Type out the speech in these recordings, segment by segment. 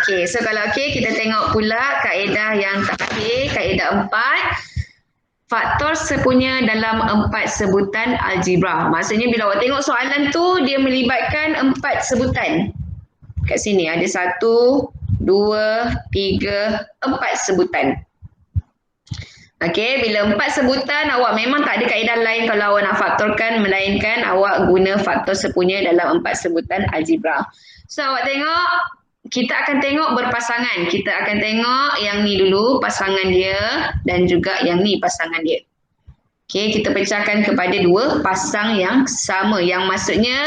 Okey, so kalau okey kita tengok pula kaedah yang terakhir, kaedah 4. Faktor sepunya dalam 4 sebutan algebra. Maksudnya bila awak tengok soalan tu dia melibatkan 4 sebutan. Kat sini ada 1, 2, 3, 4 sebutan. Okey, bila 4 sebutan awak memang tak ada kaedah lain kalau awak nak faktorkan melainkan awak guna faktor sepunya dalam 4 sebutan algebra. So awak tengok, kita akan tengok berpasangan. Kita akan tengok yang ni dulu pasangan dia dan juga yang ni pasangan dia. Okey, kita pecahkan kepada dua pasang yang sama. Yang maksudnya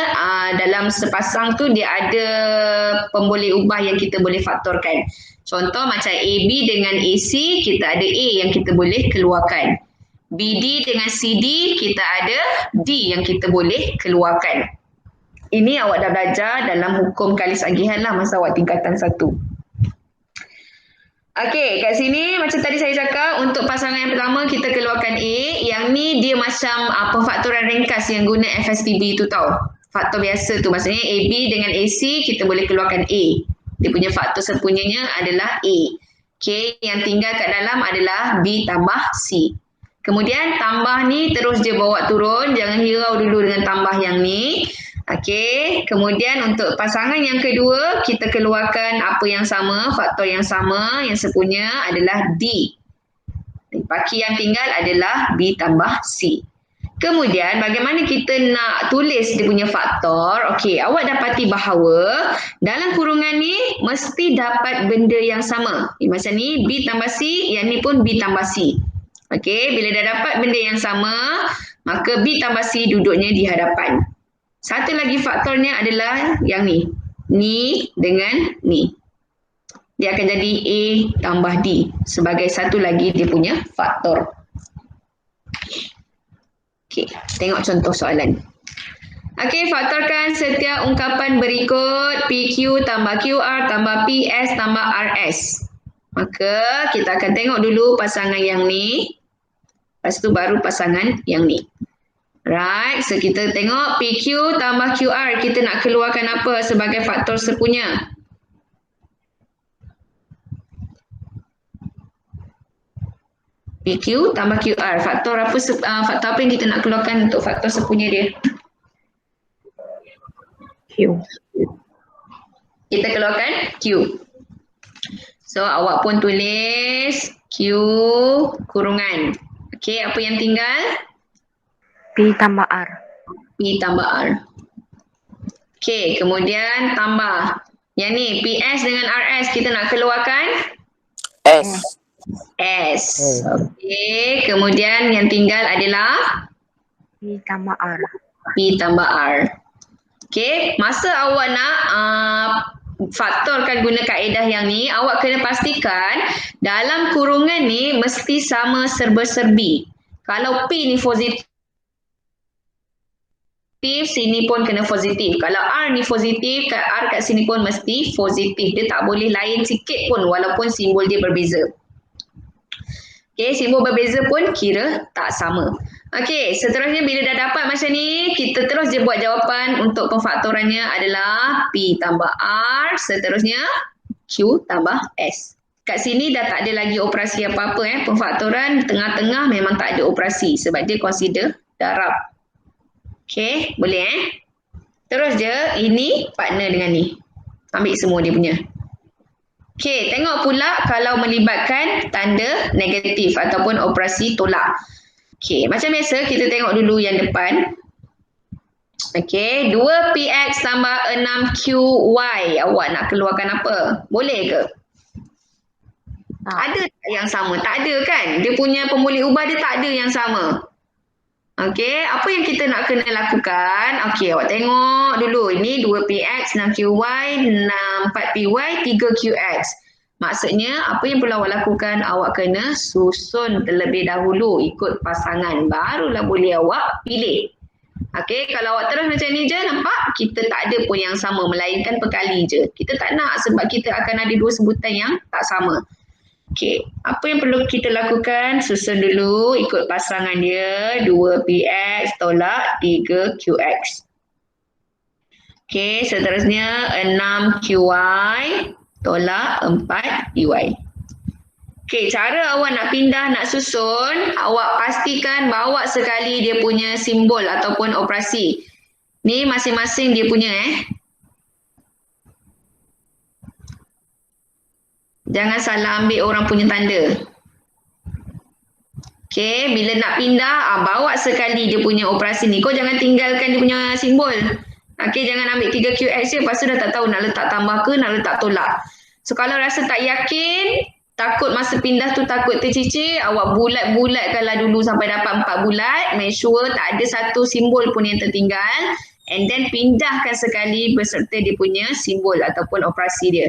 dalam sepasang tu dia ada pemboleh ubah yang kita boleh faktorkan. Contoh macam AB dengan AC, kita ada A yang kita boleh keluarkan. BD dengan CD, kita ada D yang kita boleh keluarkan. Ini awak dah belajar dalam hukum kalis agihan lah masa awak tingkatan 1. Okey, kat sini macam tadi saya cakap untuk pasangan yang pertama kita keluarkan A. Yang ni dia macam pemfaktoran ringkas yang guna FSTB tu tau. Faktor biasa tu maksudnya AB dengan AC kita boleh keluarkan A. Dia punya faktor sepunyanya adalah A. Okey, yang tinggal kat dalam adalah B tambah C. Kemudian tambah ni terus je bawa turun, jangan hirau dulu dengan tambah yang ni. Okey, kemudian untuk pasangan yang kedua, kita keluarkan apa yang sama, faktor yang sama, yang sepunya adalah D. Baki yang tinggal adalah B tambah C. Kemudian bagaimana kita nak tulis dia punya faktor? Okey, awak dapati bahawa dalam kurungan ni mesti dapat benda yang sama. Macam ni B tambah C, yang ni pun B tambah C. Okey, bila dah dapat benda yang sama, maka B tambah C duduknya di hadapan. Satu lagi faktornya adalah yang ni. Ni dengan ni. Dia akan jadi A tambah D sebagai satu lagi dia punya faktor. Okey, tengok contoh soalan. Okey, faktorkan setiap ungkapan berikut PQ tambah QR tambah PS tambah RS. Maka kita akan tengok dulu pasangan yang ni. Lepas tu baru pasangan yang ni. Right, so kita tengok PQ tambah QR, kita nak keluarkan apa sebagai faktor sepunya? PQ tambah QR, faktor apa yang kita nak keluarkan untuk faktor sepunya dia? Q. Kita keluarkan Q. So awak pun tulis Q kurungan. Okey, apa yang tinggal? P tambah R. P tambah R. Okey, kemudian tambah. Yang ni PS dengan RS kita nak keluarkan S. S. Okey, kemudian yang tinggal adalah P tambah R. P tambah R. Okey, masa awak nak faktorkan guna kaedah yang ni, awak kena pastikan dalam kurungan ni mesti sama serba-serbi. Kalau P ni positif, sini pun kena positif. Kalau R ni positif, R kat sini pun mesti positif. Dia tak boleh lain sikit pun walaupun simbol dia berbeza. Okey, simbol berbeza pun kira tak sama. Okey, seterusnya bila dah dapat macam ni, kita terus je buat jawapan untuk pemfaktorannya adalah P tambah R, seterusnya Q tambah S. Kat sini dah tak ada lagi operasi apa-apa. Pemfaktoran tengah-tengah memang tak ada operasi sebab dia consider darab. Okey, boleh Terus je, ini partner dengan ni. Ambil semua dia punya. Okey, tengok pula kalau melibatkan tanda negatif ataupun operasi tolak. Okey, macam biasa kita tengok dulu yang depan. Okey, 2px tambah 6qy. Awak nak keluarkan apa? Boleh ke? Ada tak yang sama? Tak ada kan? Dia punya pemboleh ubah dia tak ada yang sama. Okey, apa yang kita nak kena lakukan? Okey, awak tengok dulu. Ini 2px, 6qy, 4py, 3qx. Maksudnya, apa yang perlu awak lakukan? Awak kena susun terlebih dahulu ikut pasangan. Barulah boleh awak pilih. Okey, kalau awak terus macam ni je, nampak? Kita tak ada pun yang sama, melainkan perkali je. Kita tak nak sebab kita akan ada dua sebutan yang tak sama. Okey, apa yang perlu kita lakukan? Susun dulu ikut pasangan dia, 2px tolak 3qx. Okey, seterusnya 6qy tolak 4 PY. Okey, cara awak nak pindah, nak susun, awak pastikan bawa sekali dia punya simbol ataupun operasi. Ni masing-masing dia punya Jangan salah ambil orang punya tanda. Okey, bila nak pindah, bawa sekali dia punya operasi ni. Kau jangan tinggalkan dia punya simbol. Okey, jangan ambil 3QX je, lepas tu dah tak tahu nak letak tambah ke, nak letak tolak. So, kalau rasa tak yakin, takut masa pindah tu takut tercicir, awak bulat-bulatkanlah dulu sampai dapat 4 bulat. Make sure tak ada satu simbol pun yang tertinggal. And then pindahkan sekali beserta dia punya simbol ataupun operasi dia.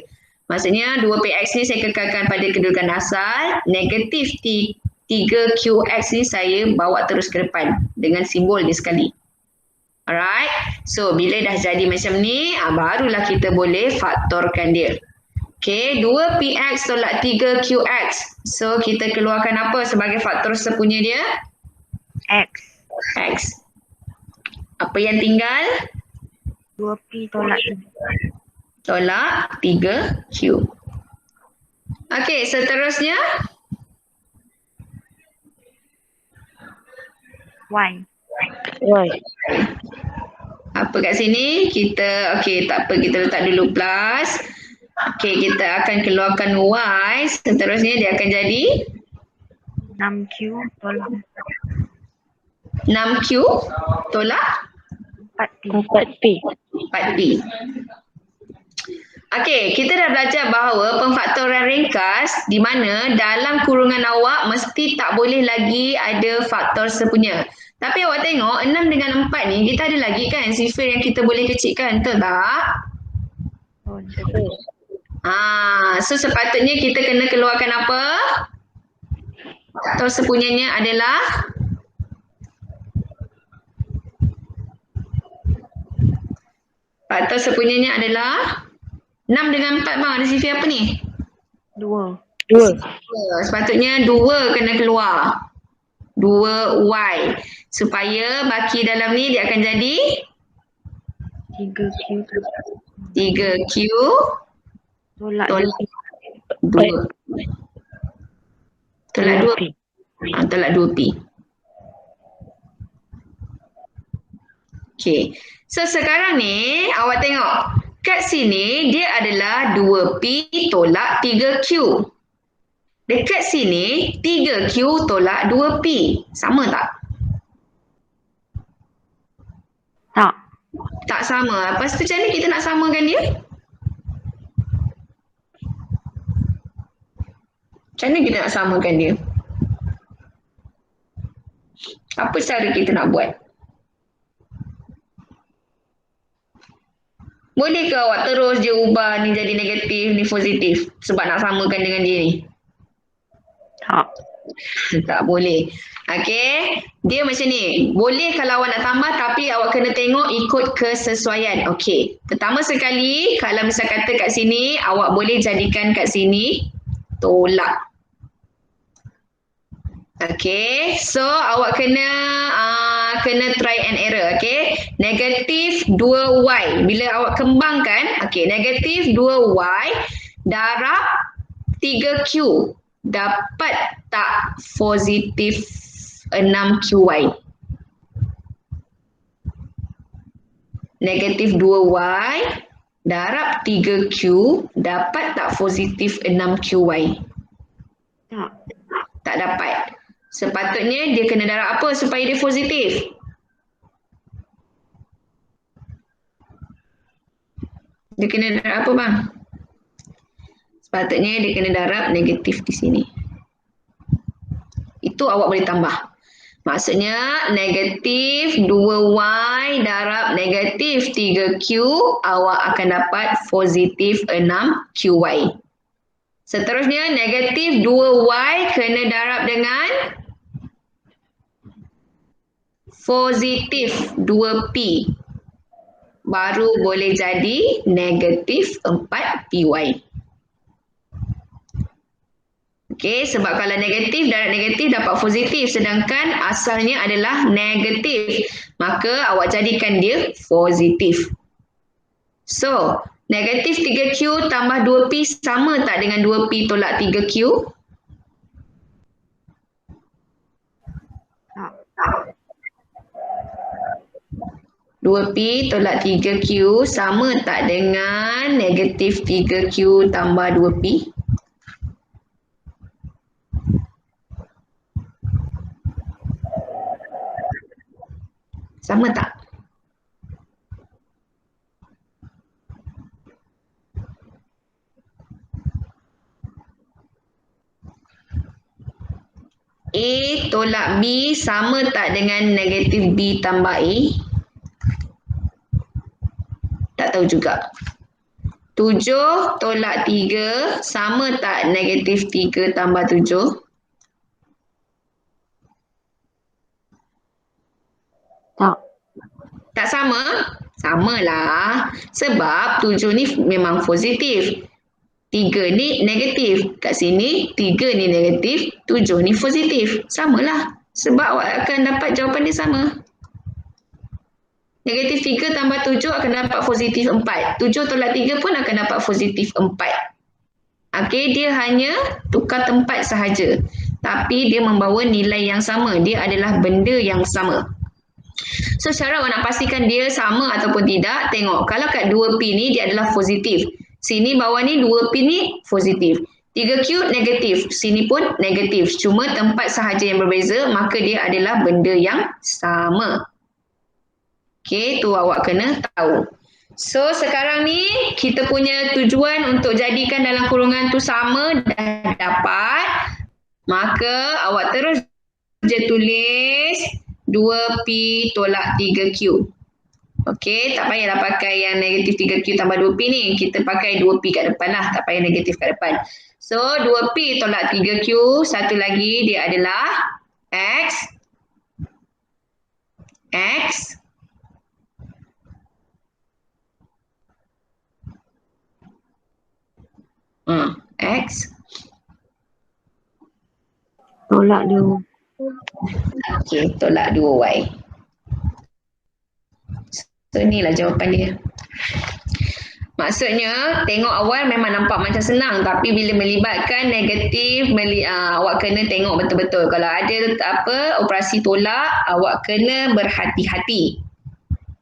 Maksudnya 2PX ni saya kekalkan pada kedudukan asal. Negatif 3QX ni saya bawa terus ke depan dengan simbol dia sekali. Alright. So bila dah jadi macam ni, barulah kita boleh faktorkan dia. Okay, 2PX tolak 3QX. So, kita keluarkan apa sebagai faktor sepunya dia? X. X. Apa yang tinggal? 2P tolak 3. Tolak 3Q. Okay, seterusnya? Y. Apa kat sini? Kita, okay, tak apa, kita letak dulu plus. Okey, kita akan keluarkan Y. Seterusnya dia akan jadi 6Q tolak 6Q tolak 4P. 4P. Okey, kita dah belajar bahawa pemfaktoran ringkas di mana dalam kurungan awak mesti tak boleh lagi ada faktor sepunya. Tapi awak tengok 6 dengan 4 ni kita ada lagi kan sifar yang kita boleh kecilkan, betul tak? Oh, betul. So sepatutnya kita kena keluarkan apa? Faktor sepunyanya adalah faktor sepunyanya adalah 6 dengan 4 bang, ada sifar apa ni? 2. Sepatutnya 2 kena keluar. 2Y. Supaya baki dalam ni dia akan jadi 3Q 3Q tolak 2. Tolak 2P. Tolak 2P. Okey. So sekarang ni awak tengok. Kat sini dia adalah 2P tolak 3Q. Dekat sini 3Q tolak 2P. Sama tak? Tak. Tak sama. Lepas tu macam mana kita nak samakan dia? Macam mana kita nak samakan dia? Apa cara kita nak buat? Boleh ke awak terus je ubah ni jadi negatif, ni positif sebab nak samakan dengan dia ni? Tak. Tak boleh. Okey. Dia macam ni. Boleh kalau awak nak tambah tapi awak kena tengok ikut kesesuaian. Okey. Pertama sekali, kalau misal kata kat sini, awak boleh jadikan kat sini tolak. Okey. So, awak kena try and error. Okey. Negatif 2Y. Bila awak kembangkan, okey, negatif 2Y darab 3Q. Dapat tak positif 6QY? Negatif 2Y darab 3Q dapat tak positif 6QY? Tak. Tak dapat. Sepatutnya dia kena darab apa supaya dia positif? Dia kena darab apa bang? Sepatutnya dia kena darab negatif di sini. Itu awak boleh tambah. Maksudnya negatif 2Y darab negatif 3Q, awak akan dapat positif 6QY. Seterusnya negatif 2Y kena darab dengan positif 2P. Baru boleh jadi negatif 4PY. Okey, sebab kalau negatif darab negatif dapat positif sedangkan asalnya adalah negatif. Maka awak jadikan dia positif. So, Negatif 3Q tambah 2P sama tak dengan 2P tolak 3Q? Tak. 2P tolak 3Q sama tak dengan negatif 3Q tambah 2P? Sama tak? A tolak B sama tak dengan negatif B tambah A? Tak tahu juga. 7 tolak 3 sama tak negatif 3 tambah 7? Tak. Tak sama? Samalah. Sebab 7 ni memang positif. 3 ni negatif. Kat sini 3 ni negatif, 7 ni positif. Samalah. Sebab awak akan dapat jawapan dia sama. Negatif 3 tambah 7 akan dapat positif 4. 7 tolak 3 pun akan dapat positif 4. Okey, dia hanya tukar tempat sahaja. Tapi dia membawa nilai yang sama. Dia adalah benda yang sama. So, cara awak nak pastikan dia sama ataupun tidak, tengok. Kalau kat 2P ni, dia adalah positif. Sini bawah ni 2P ni positif. 3Q negatif. Sini pun negatif. Cuma tempat sahaja yang berbeza, maka dia adalah benda yang sama. Okey, tu awak kena tahu. So, sekarang ni kita punya tujuan untuk jadikan dalam kurungan tu sama dah dapat. Maka awak terus je tulis 2P tolak 3Q. Okey, tak payahlah pakai yang negatif 3Q tambah 2P ni. Kita pakai 2P kat depan lah. Tak payah negatif kat depan. So, 2P tolak 3Q. Satu lagi dia adalah X. X. X. Tolak 2. Okey, tolak 2Y. So, inilah jawapan dia. Maksudnya, tengok awal memang nampak macam senang. Tapi bila melibatkan negatif, awak kena tengok betul-betul. Kalau ada operasi tolak, awak kena berhati-hati.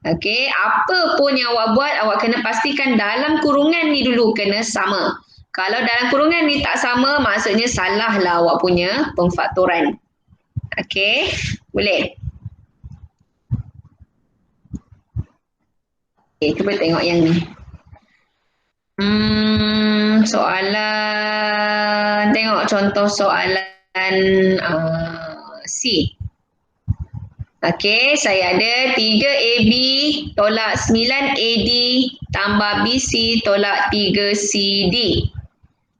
Okey, apa pun yang awak buat, awak kena pastikan dalam kurungan ni dulu kena sama. Kalau dalam kurungan ni tak sama, maksudnya salahlah awak punya pemfaktoran. Okey, boleh? Okey, cuba tengok yang ni. Soalan, tengok contoh soalan C. Okey, saya ada 3AB tolak 9AD tambah BC tolak 3CD.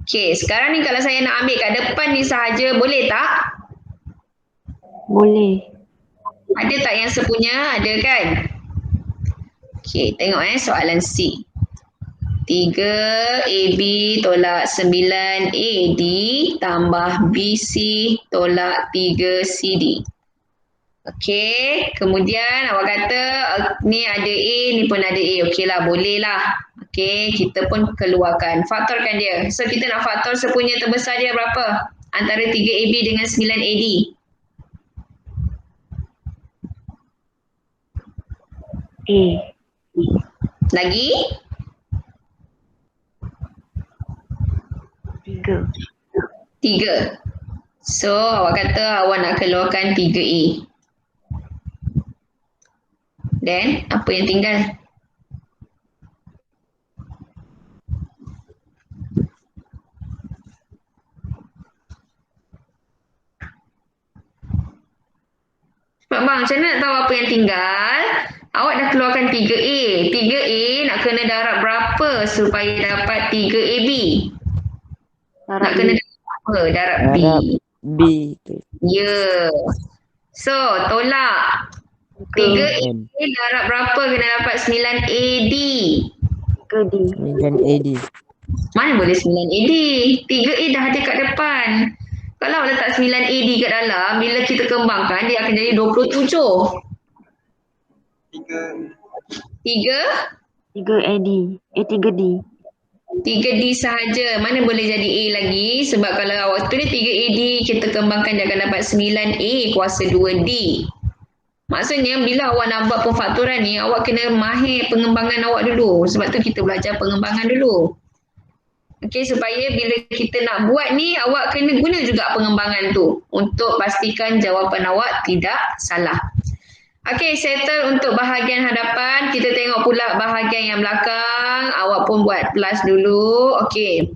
Okey, sekarang ni kalau saya nak ambil kat depan ni sahaja, boleh tak? Boleh. Ada tak yang sepunya? Ada kan? Okey, tengok soalan C. 3AB tolak 9AD tambah BC tolak 3CD. Okey, kemudian awak kata ni ada A, ni pun ada A. Okeylah, boleh lah. Okey, kita pun keluarkan. Faktorkan dia. So, kita nak faktor sepunya terbesar dia berapa? Antara 3AB dengan 9AD. A. Lagi? 3. 3. So, awak kata awak nak keluarkan 3A. Then, apa yang tinggal? Cepat bang, macam mana nak tahu apa yang tinggal? Awak dah keluarkan 3A. 3A nak kena darab berapa supaya dapat 3AB? Nak kena darab apa? Darab B. B tu. Ya. So, tolak. 3A darab berapa kena dapat 9AD? 3D. Dengan AD. Mana boleh 9AD? 3A dah ada kat depan. Kalau letak 9AD kat dalam, bila kita kembangkan, dia akan jadi 27. 3? 3. 3AD. 3D. 3D sahaja. Mana boleh jadi A lagi? Sebab kalau awak tulis 3AD, kita kembangkan dia akan dapat 9A kuasa 2D. Maksudnya bila awak nak buat pemfaktoran ni, awak kena mahir pengembangan awak dulu. Sebab tu kita belajar pengembangan dulu. Okey, supaya bila kita nak buat ni, awak kena guna juga pengembangan tu untuk pastikan jawapan awak tidak salah. Okey, settle untuk bahagian hadapan. Kita tengok pula bahagian yang belakang. Awak pun buat plus dulu. Okey.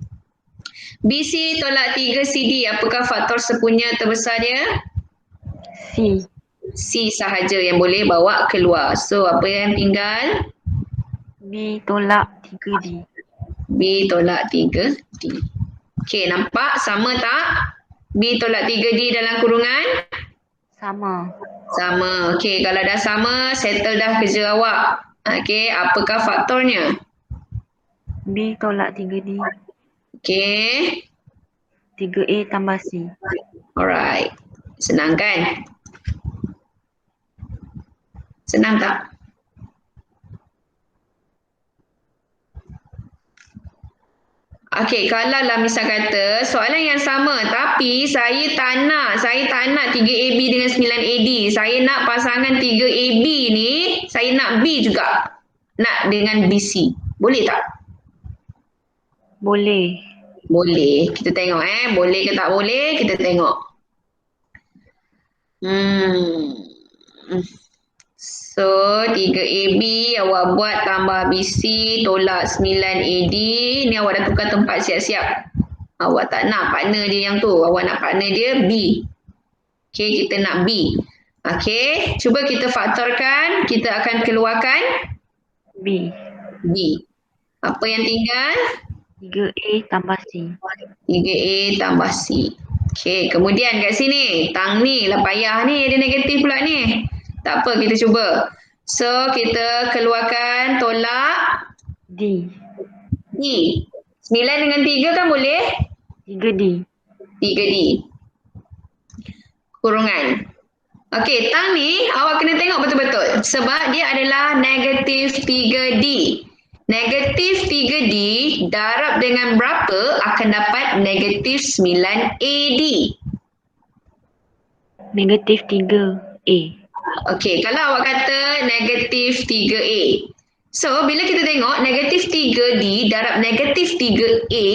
BC tolak 3CD. Apakah faktor sepunya terbesar dia? C. C sahaja yang boleh bawa keluar. So, apa yang tinggal? B tolak 3D. B tolak 3D. Okey, nampak sama tak? B tolak 3D dalam kurungan? Sama. Sama. Okey, kalau dah sama, settle dah kerja awak. Okey, apakah faktornya? B tolak 3D. Okey. 3A tambah C. Alright. Senang kan? Senang tak? Okey, kalau lah misal kata soalan yang sama tapi saya tak nak 3AB dengan 9AD. Saya nak pasangan 3AB ni, saya nak B juga. Nak dengan BC. Boleh tak? Boleh. Boleh. Kita tengok boleh ke tak boleh, kita tengok. So 3AB awak buat tambah BC tolak 9AD. Ni awak dah tukar tempat siap-siap. Awak tak nak partner dia yang tu. Awak nak partner dia B. Okey, kita nak B. Okey, cuba kita faktorkan. Kita akan keluarkan B. B. Apa yang tinggal? 3A tambah C. 3A tambah C. Okey, kemudian kat sini. Tang ni lah payah ni. Dia negatif pula ni. Tak apa, kita cuba. So, kita keluarkan tolak D. D. 9 dengan 3 kan boleh? 3D. 3D. Kurungan. Okey, tang ni awak kena tengok betul-betul. Sebab dia adalah negatif 3D. Negatif 3D darab dengan berapa akan dapat negatif 9AD. Negatif 3A. Okey, kalau awak kata negatif 3A. So, bila kita tengok negatif 3D darab negatif 3A,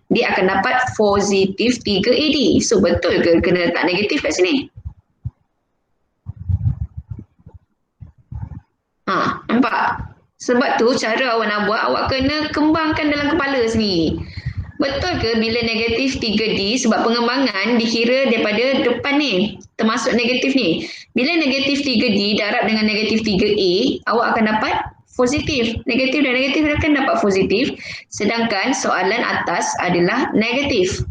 dia akan dapat positif 3AD. So, betul ke kena letak negatif kat sini? Nampak? Sebab tu cara awak nak buat, awak kena kembangkan dalam kepala sendiri. Betul ke bila negatif 3D sebab pengembangan dikira daripada depan ni, termasuk negatif ni. Bila negatif 3D darab dengan negatif 3A, awak akan dapat positif. Negatif dan negatif akan dapat positif, sedangkan soalan atas adalah negatif.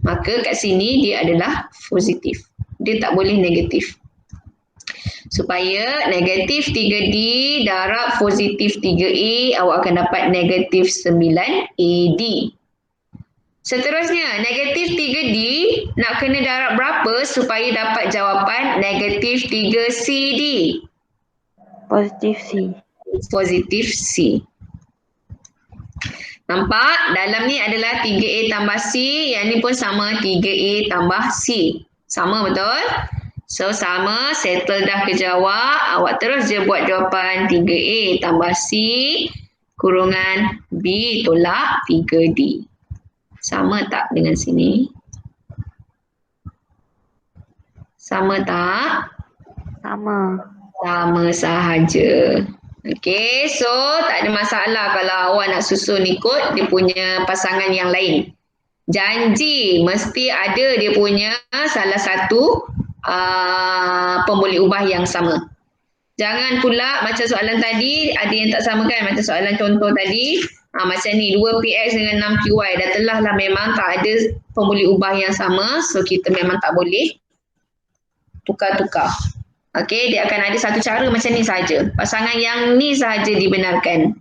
Maka kat sini dia adalah positif. Dia tak boleh negatif. Supaya negatif 3D darab positif 3A, awak akan dapat negatif 9AD. Seterusnya, negatif 3D nak kena darab berapa supaya dapat jawapan negatif 3CD? Positif C. Positif C. Nampak? Dalam ni adalah 3A tambah C. Yang ni pun sama 3A tambah C. Sama betul? So, sama. Settle dah kerja awak. Awak terus je buat jawapan 3A tambah C kurungan B tolak 3D. Sama tak dengan sini? Sama tak? Sama. Sama sahaja. Okey, so tak ada masalah kalau awak nak susun ikut dia punya pasangan yang lain. Janji mesti ada dia punya salah satu pemboleh ubah yang sama. Jangan pula macam soalan tadi ada yang tak sama kan, macam soalan contoh tadi. Macam ni 2PX dengan 6QY dah telah lah memang tak ada pemboleh ubah yang sama. So kita memang tak boleh tukar-tukar. Okey, dia akan ada satu cara macam ni saja. Pasangan yang ni sahaja dibenarkan.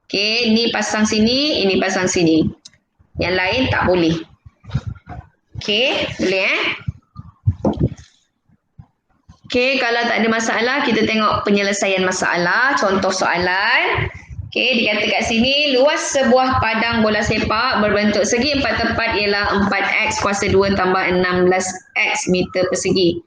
Okey, ni pasang sini, ini pasang sini. Yang lain tak boleh. Okey, boleh Okey, kalau tak ada masalah, kita tengok penyelesaian masalah. Contoh soalan. Okey, dikata kat sini, luas sebuah padang bola sepak berbentuk segi empat tepat ialah 4x kuasa 2 tambah 16x meter persegi.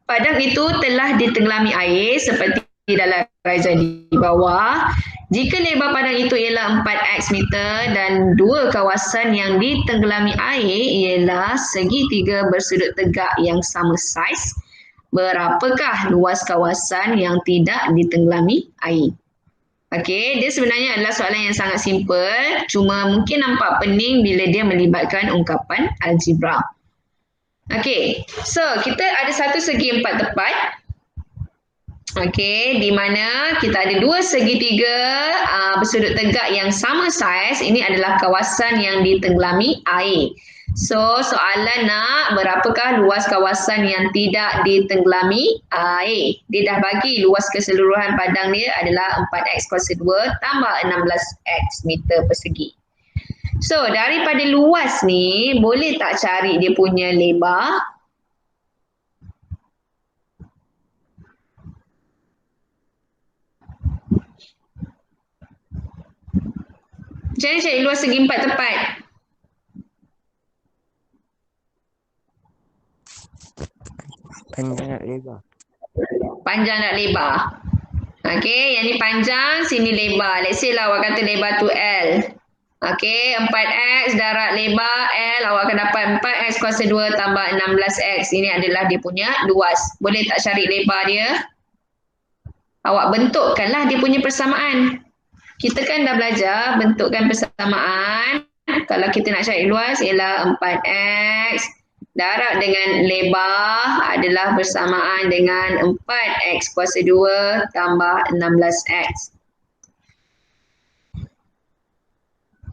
Padang itu telah ditenggelami air seperti dalam rajah di bawah. Jika lebar padang itu ialah 4x meter dan dua kawasan yang ditenggelami air ialah segitiga bersudut tegak yang sama saiz, berapakah luas kawasan yang tidak ditenggelami air? Okey, dia sebenarnya adalah soalan yang sangat simple, cuma mungkin nampak pening bila dia melibatkan ungkapan algebra. Okey, so kita ada satu segi empat tepat. Okey, di mana kita ada dua segitiga bersudut tegak yang sama saiz. Ini adalah kawasan yang ditenggelami air. So, soalan nak berapakah luas kawasan yang tidak ditenggelami air. Dia dah bagi luas keseluruhan padang dia adalah 4x kuasa 2 tambah 16x meter persegi. So, daripada luas ni, boleh tak cari dia punya lebar? Macam mana cari luas segi empat tepat? Panjang nak lebar. Panjang nak lebar. Okey, yang ni panjang, sini lebar. Let's say lah awak kata lebar tu L. Okey, 4x darab lebar L, awak akan dapat 4x kuasa 2 tambah 16x. Ini adalah dia punya luas. Boleh tak cari lebar dia? Awak bentukkanlah dia punya persamaan. Kita kan dah belajar bentukkan persamaan. Kalau kita nak cari luas ialah 4x darab dengan lebar adalah bersamaan dengan 4x kuasa 2 tambah 16x.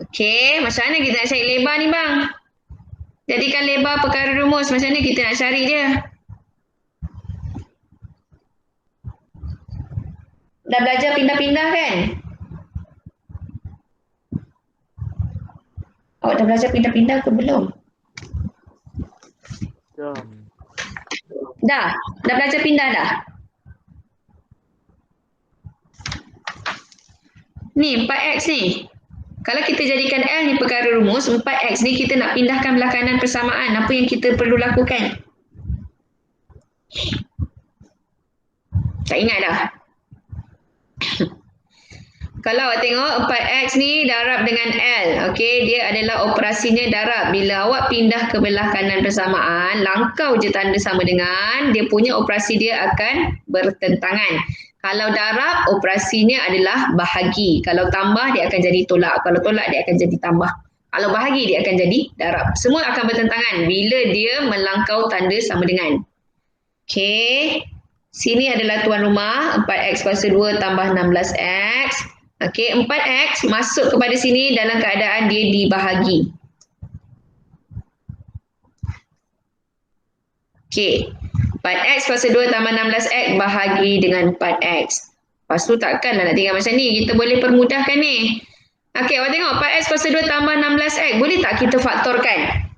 Okey, macam mana kita nak cari lebar ni bang? Jadikan lebar perkara rumus, macam mana kita nak cari dia? Dah belajar pindah-pindah kan? Awak dah belajar pindah-pindah ke belum? Dah belajar pindah dah? Ni 4x ni. Kalau kita jadikan L ni perkara rumus, 4x ni kita nak pindahkan belah kanan persamaan. Apa yang kita perlu lakukan? Tak ingat dah? Kalau awak tengok 4x ni darab dengan L. Okey, dia adalah operasinya darab. Bila awak pindah ke belah kanan persamaan, langkau je tanda sama dengan, dia punya operasi dia akan bertentangan. Kalau darab, operasinya adalah bahagi. Kalau tambah, dia akan jadi tolak. Kalau tolak, dia akan jadi tambah. Kalau bahagi, dia akan jadi darab. Semua akan bertentangan bila dia melangkau tanda sama dengan. Okey, sini adalah tuan rumah, 4x kuasa 2 tambah 16x. Okey, 4x masuk kepada sini dalam keadaan dia dibahagi. Okey, 4x kuasa 2 tambah 16x bahagi dengan 4x. Lepas tu takkanlah nak tinggal macam ni. Kita boleh permudahkan ni. Okey, awak tengok 4x kuasa 2 tambah 16x. Boleh tak kita faktorkan?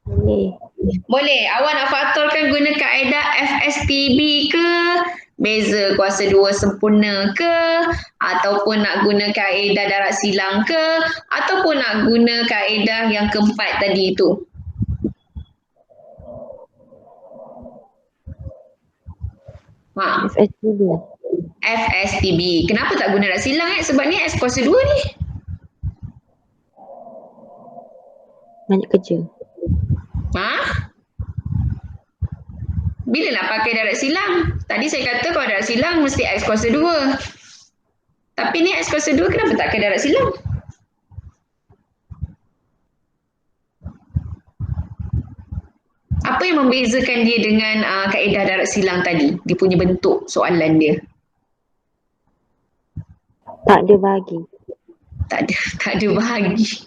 Boleh. Boleh. Awak nak faktorkan guna kaedah FSTB ke? Beza kuasa 2 sempurna ke? Ataupun nak guna kaedah darab silang ke? Ataupun nak guna kaedah yang keempat tadi itu? FSTB. FSTB. Kenapa tak guna darab silang? Sebab ni X kuasa 2 ni. Banyak kerja. Bila nak pakai darab silang? Tadi saya kata kalau darab silang mesti X kuasa 2. Tapi ni X kuasa 2 kenapa tak pakai darab silang? Apa yang membezakan dia dengan kaedah darab silang tadi? Dia punya bentuk soalan dia. Tak ada bahagi. Tak ada bahagi.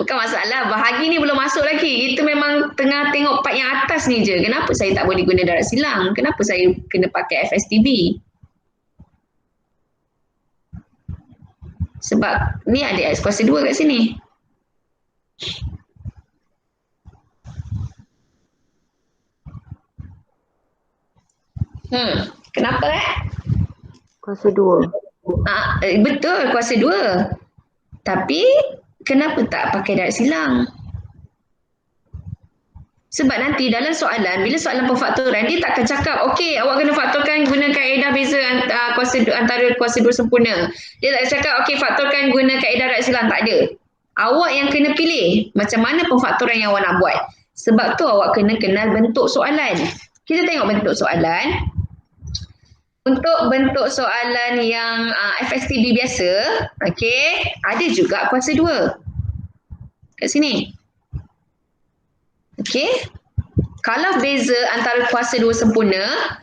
Bukan masalah, bahagi ni belum masuk lagi. Kita memang tengah tengok part yang atas ni je. Kenapa saya tak boleh guna darab silang? Kenapa saya kena pakai FSTB? Sebab ni ada X kuasa 2 kat sini. Kenapa Kuasa 2. Betul, kuasa 2. Tapi kenapa tak pakai darab silang? Sebab nanti dalam soalan, bila soalan pemfaktoran, dia takkan cakap, okey, awak kena faktorkan guna kaedah beza antara kuasa 2 sempurna. Dia tak cakap, okey, faktorkan guna kaedah darab silang. Tak ada. Awak yang kena pilih macam mana pemfaktoran yang awak nak buat. Sebab tu awak kena kenal bentuk soalan. Kita tengok bentuk soalan. Untuk bentuk soalan yang FSTB biasa, okey, ada juga kuasa 2. Kat sini. Okey. Kalau beza antara kuasa 2 sempurna,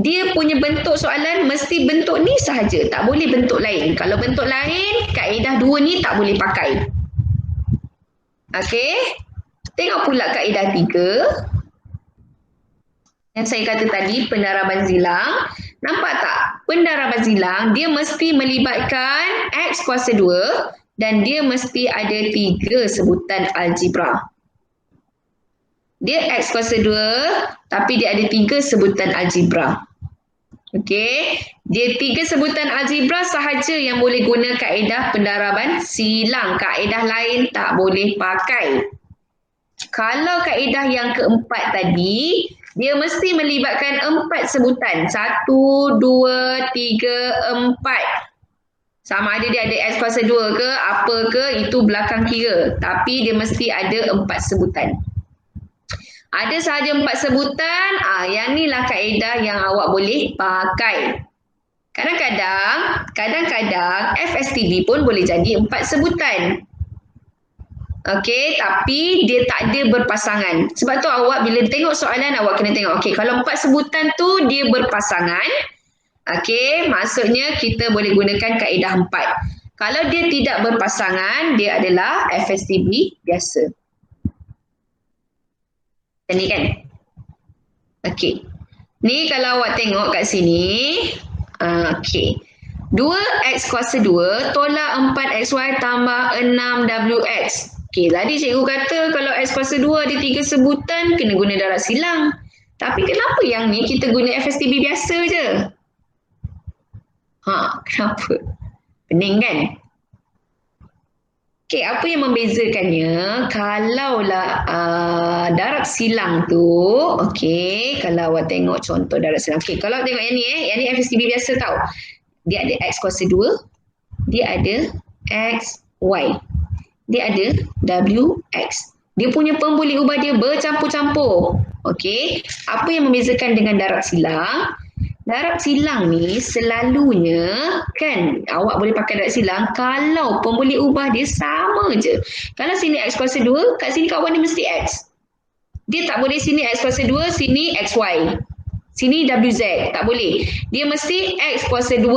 dia punya bentuk soalan mesti bentuk ni sahaja, tak boleh bentuk lain. Kalau bentuk lain, kaedah 2 ni tak boleh pakai. Okey. Tengok pula kaedah 3. Yang saya kata tadi, pendaraban silang. Nampak tak? Pendaraban silang, dia mesti melibatkan X kuasa 2 dan dia mesti ada 3 sebutan algebra. Dia X kuasa 2, tapi dia ada 3 sebutan algebra. Okey. Dia 3 sebutan algebra sahaja yang boleh guna kaedah pendaraban silang. Kaedah lain tak boleh pakai. Kalau kaedah yang keempat tadi, dia mesti melibatkan 4 sebutan. 1, 2, 3, 4. Sama ada dia ada X kuasa 2 ke, apa ke, itu belakang kira. Tapi dia mesti ada 4 sebutan. Ada sahaja 4 sebutan, yang ni lah kaedah yang awak boleh pakai. Kadang-kadang FSTB pun boleh jadi 4 sebutan. Okey, tapi dia tak ada berpasangan. Sebab tu awak bila tengok soalan, awak kena tengok. Okey, kalau 4 sebutan tu dia berpasangan, okey, maksudnya kita boleh gunakan kaedah 4. Kalau dia tidak berpasangan, dia adalah FSTB biasa. Ni kan? Okey. Ni kalau awak tengok kat sini, okey. 2x kuasa 2 tolak 4xy tambah 6wx. Okey, tadi cikgu kata kalau x kuasa 2 ada 3 sebutan, kena guna darab silang. Tapi kenapa yang ni kita guna FSTB biasa je? Kenapa? Pening kan? Okey, apa yang membezakannya? Kalaulah darab silang tu, okey, kalau awak tengok contoh darab silang. Okey, kalau awak tengok yang ni FSTB biasa tau. Dia ada x kuasa 2, dia ada x, y. Dia ada wx. Dia punya pemboleh ubah dia bercampur-campur. Okey, apa yang membezakan dengan darab silang? Darab silang ni selalunya kan awak boleh pakai darab silang kalau pemboleh ubah dia sama je. Kalau sini x kuasa 2, kat sini kawan dia mesti x. Dia tak boleh sini x kuasa 2, sini xy. Sini wz, tak boleh. Dia mesti x kuasa 2,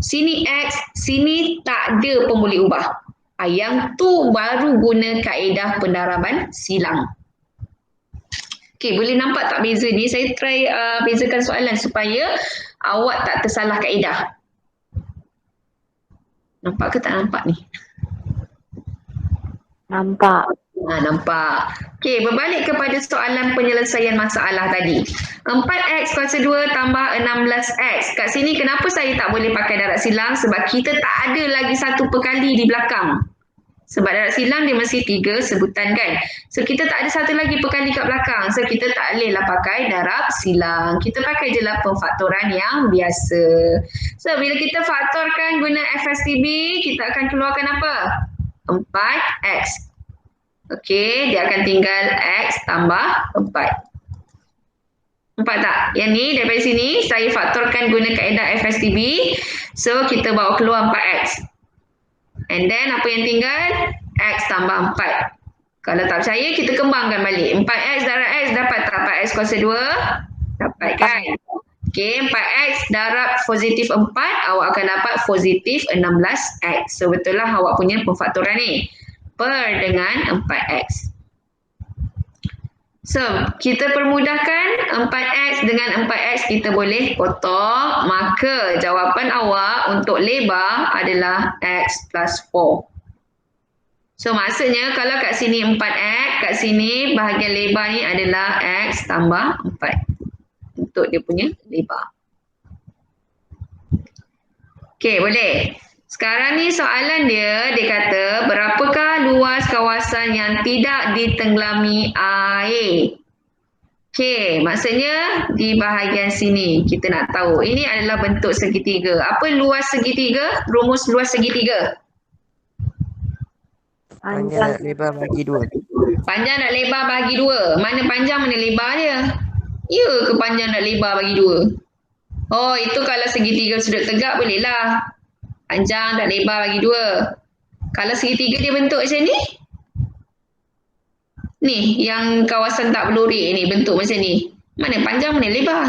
sini x, sini tak ada pemboleh ubah. Yang tu baru guna kaedah pendaraban silang. Okey, boleh nampak tak beza ni? Saya try bezakan soalan supaya awak tak tersalah kaedah. Nampak ke tak nampak ni? Nampak. Nampak. Okey, berbalik kepada soalan penyelesaian masalah tadi. 4x kuasa 2 tambah 16x. Kat sini kenapa saya tak boleh pakai darab silang? Sebab kita tak ada lagi satu perkali di belakang. Sebab darab silang dia mesti 3 sebutan kan. So kita tak ada satu lagi perkali kat belakang. So kita tak boleh lah pakai darab silang. Kita pakai je lah pemfaktoran yang biasa. So bila kita faktorkan guna FSTB, kita akan keluarkan apa? 4x. Okey, dia akan tinggal x tambah 4. Nampak tak? Yang ni daripada sini saya faktorkan guna kaedah FSTB. So kita bawa keluar 4x. And then apa yang tinggal? X tambah 4. Kalau tak percaya kita kembangkan balik. 4x darab x dapat tak? 4x kuasa 2? Dapat kan? Okey, 4x darab positif 4, awak akan dapat positif 16x. So betul lah awak punya pemfaktoran ni. Per dengan 4x. So, kita permudahkan 4x dengan 4x kita boleh potong. Maka jawapan awak untuk lebar adalah x plus 4. So, maksudnya kalau kat sini 4x, kat sini bahagian lebar ni adalah x tambah 4. untuk dia punya lebar. Okey, boleh. Sekarang ni soalan dia kata berapakah luas kawasan yang tidak ditenggelami air? Okey, maksudnya di bahagian sini kita nak tahu. Ini adalah bentuk segitiga. Apa luas segitiga? Rumus luas segitiga. Panjang nak lebar bagi 2. Panjang nak lebar bagi 2. Mana panjang mana lebar dia? Ya ke panjang nak lebar bagi 2? Oh, itu kalau segitiga sudut tegak bolehlah. Panjang dan lebar bagi 2. Kalau segitiga dia bentuk macam ni. Ni, yang kawasan tak berlori ni bentuk macam ni. Mana panjang mana lebar?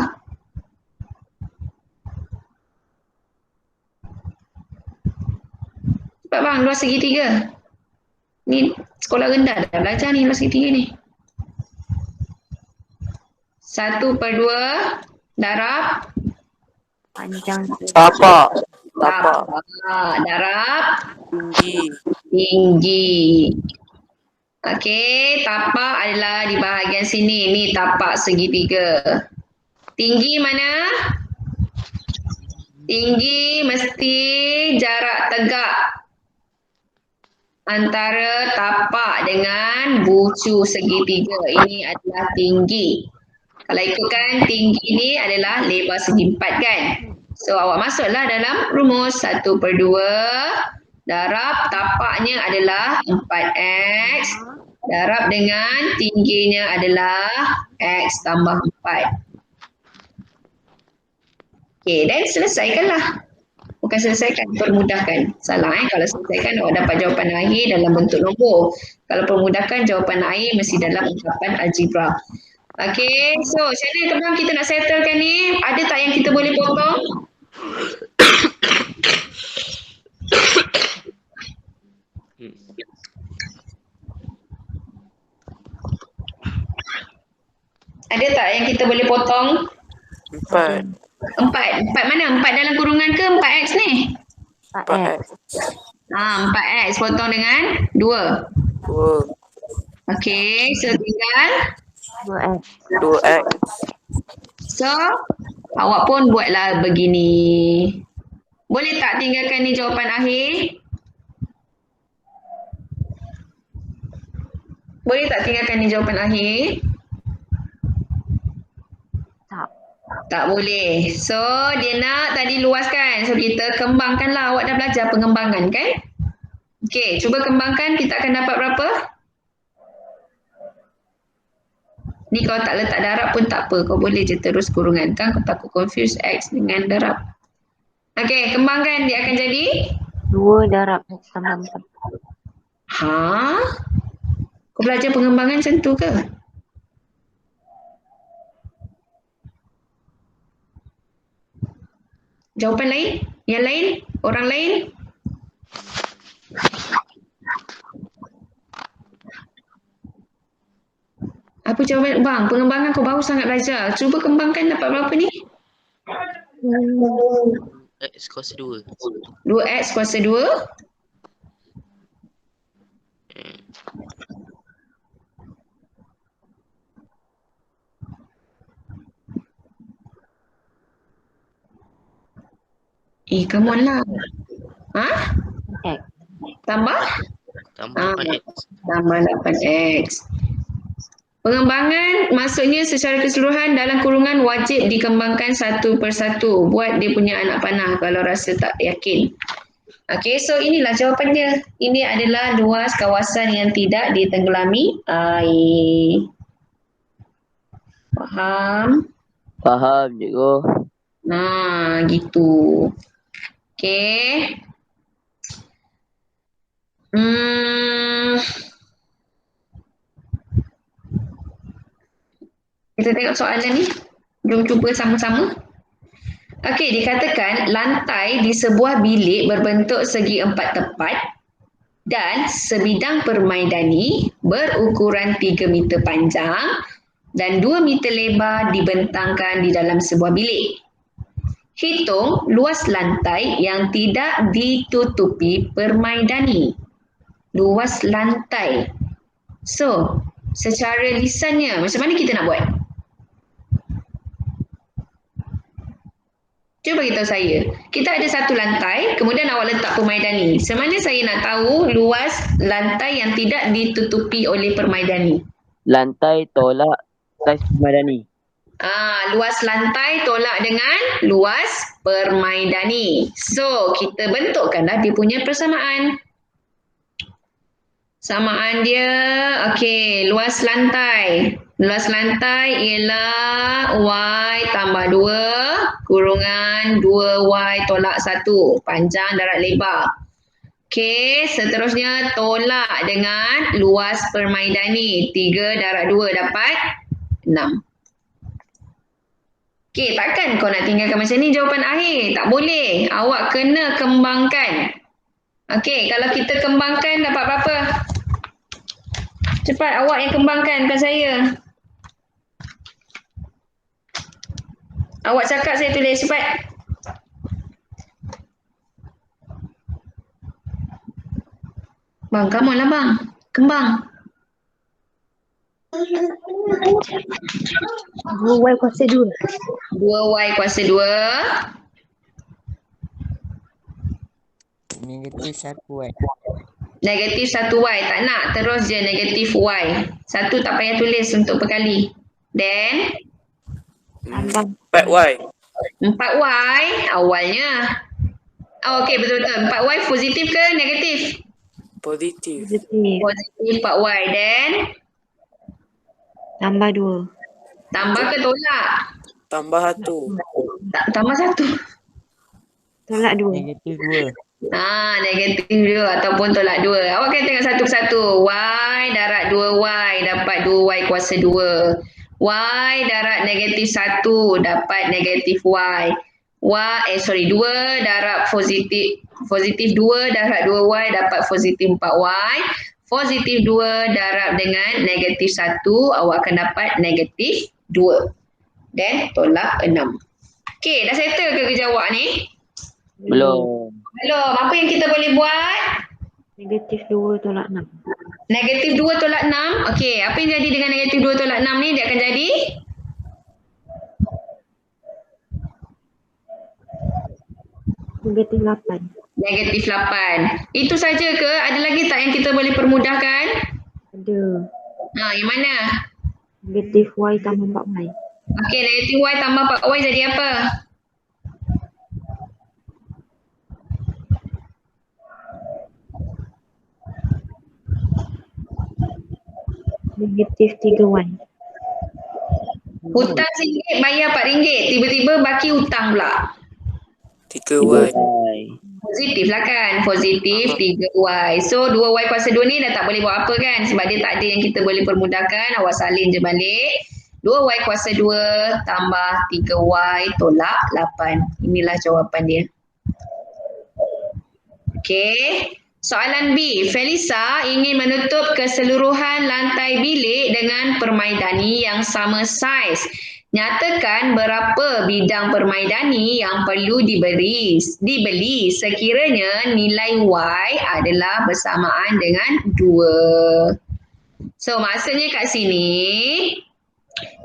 Cepat bang, luas segitiga. Ni sekolah rendah dah belajar ni luas segitiga ni. 1/2 darab Panjang. Tapak. darab Tinggi. Okey, tapak adalah di bahagian sini. Ni tapak segitiga. Tinggi mana? Tinggi mesti jarak tegak antara tapak dengan bucu segitiga. Ini adalah tinggi. Kalau ikutkan tinggi ni adalah lebar segi 4 kan? So awak masuklah dalam rumus 1/2 darab tapaknya adalah 4x darab dengan tingginya adalah x tambah 4. Okey, dan selesaikanlah. Bukan selesaikan, permudahkan. Salah kalau selesaikan awak dapat jawapan akhir dalam bentuk nombor. Kalau permudahkan jawapan akhir mesti dalam ungkapan algebra. Okey, so macam mana teman kita nak settlekan ni? Ada tak yang kita boleh potong? Ada tak yang kita boleh potong? 4. 4 mana? 4 dalam kurungan ke 4x ni? 4x. 4x potong dengan 2. 2. Okey, so tinggal 2x. 2x. So, awak pun buatlah begini. Boleh tak tinggalkan ni jawapan akhir? Boleh tak tinggalkan ni jawapan akhir? Tak. Tak boleh. So, dia nak tadi luaskan. So, kita kembangkanlah. Awak dah belajar pengembangan kan? Okey, cuba kembangkan. Kita akan dapat berapa? Ni kalau tak letak darab pun tak apa. Kau boleh je terus kurungan. Kan kau takut confuse X dengan darab. Okey, kembangkan. Dia akan jadi? 2 darab x tambah 4. Ha? Kau belajar pengembangan macam tu ke? Jawapan lain? Yang lain? Orang lain? Apa jawapan? Bang, pengembangan kau baru sangat belajar. Cuba kembangkan dapat berapa ni? X kuasa 2. 2x kuasa 2. Come on lah. Ha? X. Tambah? Tambah 8X. Tambah 8x. Pengembangan maksudnya secara keseluruhan dalam kurungan wajib dikembangkan satu persatu. Buat dia punya anak panah kalau rasa tak yakin. Okey, so inilah jawapan dia. Ini adalah luas kawasan yang tidak ditenggelami air. Faham? Faham, cikgu. Nah, gitu. Okey. Kita tengok soalan ni. Jom cuba sama-sama. Okey, dikatakan lantai di sebuah bilik berbentuk segi 4 tepat dan sebidang permaidani berukuran 3 meter panjang dan 2 meter lebar dibentangkan di dalam sebuah bilik. Hitung luas lantai yang tidak ditutupi permaidani. Luas lantai. So, secara lisannya, macam mana kita nak buat? cuba beritahu saya. Kita ada satu lantai, kemudian awak letak permaidani. Semana saya nak tahu luas lantai yang tidak ditutupi oleh permaidani? Lantai tolak saiz permaidani. Luas lantai tolak dengan luas permaidani. So, kita bentukkanlah dia punya persamaan. Samaan dia, okey, luas lantai. Luas lantai ialah Y tambah 2 kurungan 2Y tolak 1. Panjang darat lebar. Okey, seterusnya tolak dengan luas permaidani. 3 darat 2 dapat 6. Okey, takkan kau nak tinggalkan macam ni jawapan akhir? Tak boleh. Awak kena kembangkan. Okey, kalau kita kembangkan dapat berapa? Cepat awak yang kembangkan, bukan saya. Awak cakap saya tulis, cepat. Bang, come on lah bang. Kembang. 2Y kuasa 2. 2Y kuasa 2. Negatif 1Y. Negatif 1Y. Tak nak. Terus je negatif Y. 1 tak payah tulis untuk berkali. Then, Tambah 4Y. 4Y awalnya. Oh, okey, betul-betul. 4Y positif ke negatif? Positif. positif. Positif 4Y. Then, Tambah 2. tambah ke tolak? Tambah 1. Tambah 1. Tolak 2. Negatif 2. Negatif 2 ataupun tolak 2. Awak kena tengok satu persatu. Y darat 2Y dapat 2Y kuasa 2. Y darat negatif 1 dapat negatif Y. 2 darat positif 2 darat 2Y dapat positif 4Y. Positif 2 darab dengan negatif 1, awak akan dapat negatif 2. Dan tolak 6. Okey, dah settle ke kerja awak ni? Belum. Belum. Apa yang kita boleh buat? Negatif 2 tolak 6. Negatif 2 tolak 6. Okey, apa yang jadi dengan negatif 2 tolak 6 ni? Dia akan jadi? Negatif 8. Negatif 8. Itu saja ke? Ada lagi tak yang kita boleh permudahkan? Ada. Yang mana? Negatif Y tambah 4Y. Okey, negatif Y tambah 4Y jadi apa? Negatif 3Y. Hutang RM1 bayar RM4. Tiba-tiba baki hutang pula. 3Y. Positif lah kan. Positif 3Y. So 2Y kuasa 2 ni dah tak boleh buat apa kan. Sebab dia tak ada yang kita boleh permudahkan. Awak salin je balik. 2Y kuasa 2 tambah 3Y tolak 8. Inilah jawapan dia. Okey. Soalan B. Felisa ingin menutup keseluruhan lantai bilik dengan permaidani yang sama saiz. Nyatakan berapa bidang permaidani yang perlu dibeli sekiranya nilai Y adalah bersamaan dengan 2. So maksudnya kat sini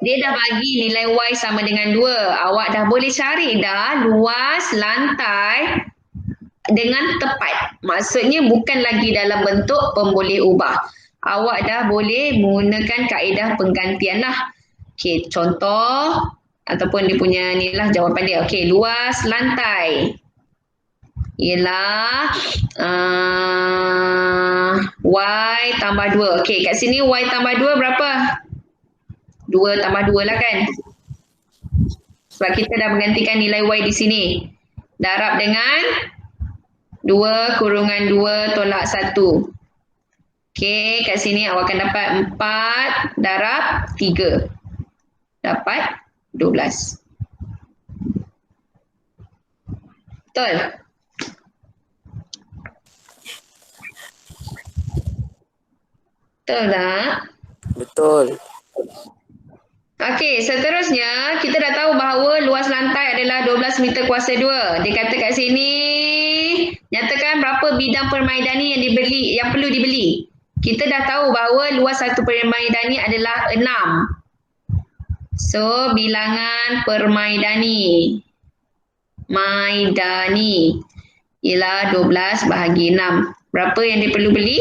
dia dah bagi nilai Y sama dengan 2. Awak dah boleh cari dah luas lantai dengan tepat. Maksudnya bukan lagi dalam bentuk pemboleh ubah. Awak dah boleh menggunakan kaedah penggantian lah. Okey, contoh ataupun dia punya ni lah jawapan dia. Okey, luas lantai ialah Y tambah 2. Okey, kat sini Y tambah 2 berapa? 2 tambah 2 lah kan? Sebab kita dah menggantikan nilai Y di sini. Darab dengan 2 kurungan 2 tolak 1. Okey, kat sini awak akan dapat 4 darab 3. Dapat 12. Betul? Betul tak? Betul. Okey, seterusnya kita dah tahu bahawa luas lantai adalah 12 meter kuasa 2. Dia kata kat sini, nyatakan berapa bidang permaidani yang perlu dibeli. Kita dah tahu bahawa luas satu permaidani adalah 6. So, bilangan permaidani Maidani. Ialah 12 bahagi 6. Berapa yang dia perlu beli?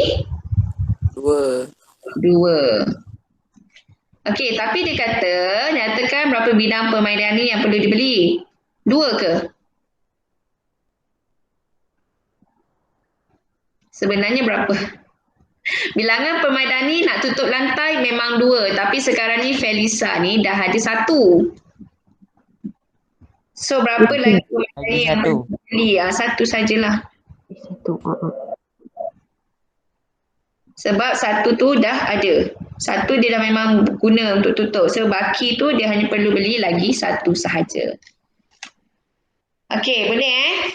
2. 2. Okey, tapi dia kata, nyatakan berapa bidang permaidani yang perlu dibeli. 2 ke? Sebenarnya berapa? Bilangan permaidani nak tutup lantai memang 2. Tapi sekarang ni Felisa ni dah ada 1. So berapa lagi permaidani yang perlu beli? 1 sajalah. Satu. Sebab 1 tu dah ada. 1 dia dah memang guna untuk tutup. So baki tu dia hanya perlu beli lagi 1 sahaja. Okey, boleh